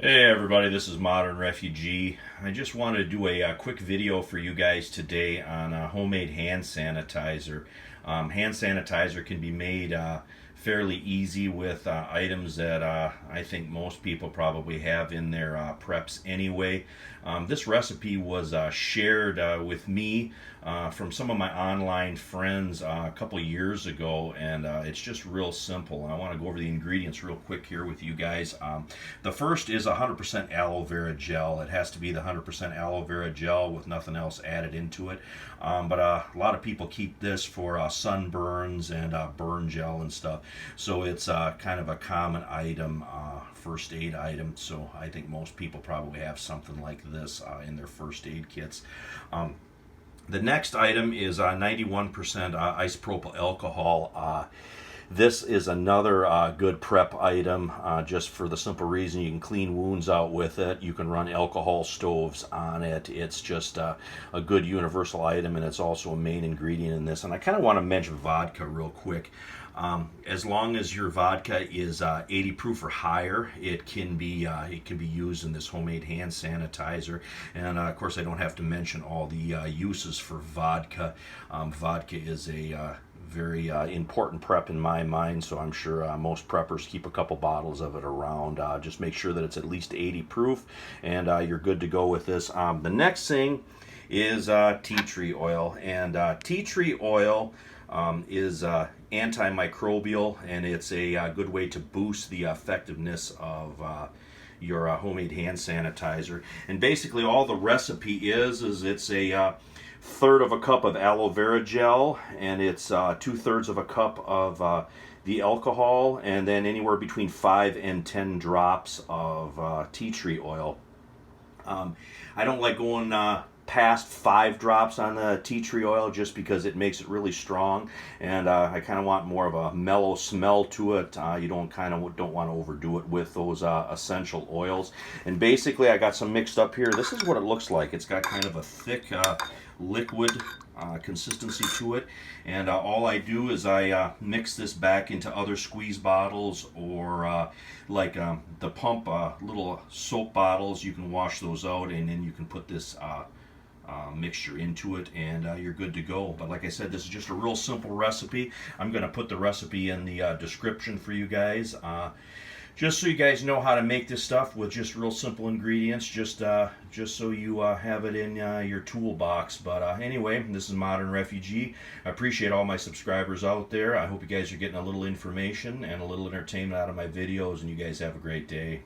Hey everybody, this is Modern Refugee. I just wanted to do a quick video for you guys today on homemade hand sanitizer. Hand sanitizer can be made fairly easy with items that I think most people probably have in their preps anyway. This recipe was shared with me from some of my online friends a couple years ago, and it's just real simple. I want to go over the ingredients real quick here with you guys. The first is 100% aloe vera gel. It has to be the 100% aloe vera gel with nothing else added into it. But a lot of people keep this for sunburns and burn gel and stuff. So it's kind of a common item, first aid item. So I think most people probably have something like this in their first aid kits. The next item is 91% isopropyl alcohol. This is another good prep item, just for the simple reason you can clean wounds out with it. You can run alcohol stoves on it. It's just a good universal item, and it's also a main ingredient in this. And I kind of want to mention vodka real quick. As long as your vodka is 80 proof or higher, it can be used in this homemade hand sanitizer. And of course, I don't have to mention all the uses for vodka. Vodka is a very important prep in my mind, so I'm sure most preppers keep a couple bottles of it around. Just make sure that it's at least 80 proof, and you're good to go with this. The next thing is tea tree oil, and tea tree oil is antimicrobial, and it's a good way to boost the effectiveness of your homemade hand sanitizer. And basically all the recipe is it's a third of a cup of aloe vera gel, and it's 2/3 of a cup of the alcohol, and then anywhere between 5 and 10 drops of tea tree oil. I don't like going past 5 drops on the tea tree oil just because it makes it really strong, and I kind of want more of a mellow smell to it. You don't want to overdo it with those essential oils. And basically I got some mixed up here. This is what it looks like. It's got kind of a thick liquid consistency to it, and all I do is I mix this back into other squeeze bottles, or like the pump little soap bottles. You can wash those out, and then you can put this mixture into it, and you're good to go. But like I said, this is just a real simple recipe. I'm going to put the recipe in the description for you guys, just so you guys know how to make this stuff with just real simple ingredients, just so you have it in your toolbox. But anyway, this is Modern Refugee. I appreciate all my subscribers out there. I hope you guys are getting a little information and a little entertainment out of my videos, and you guys have a great day.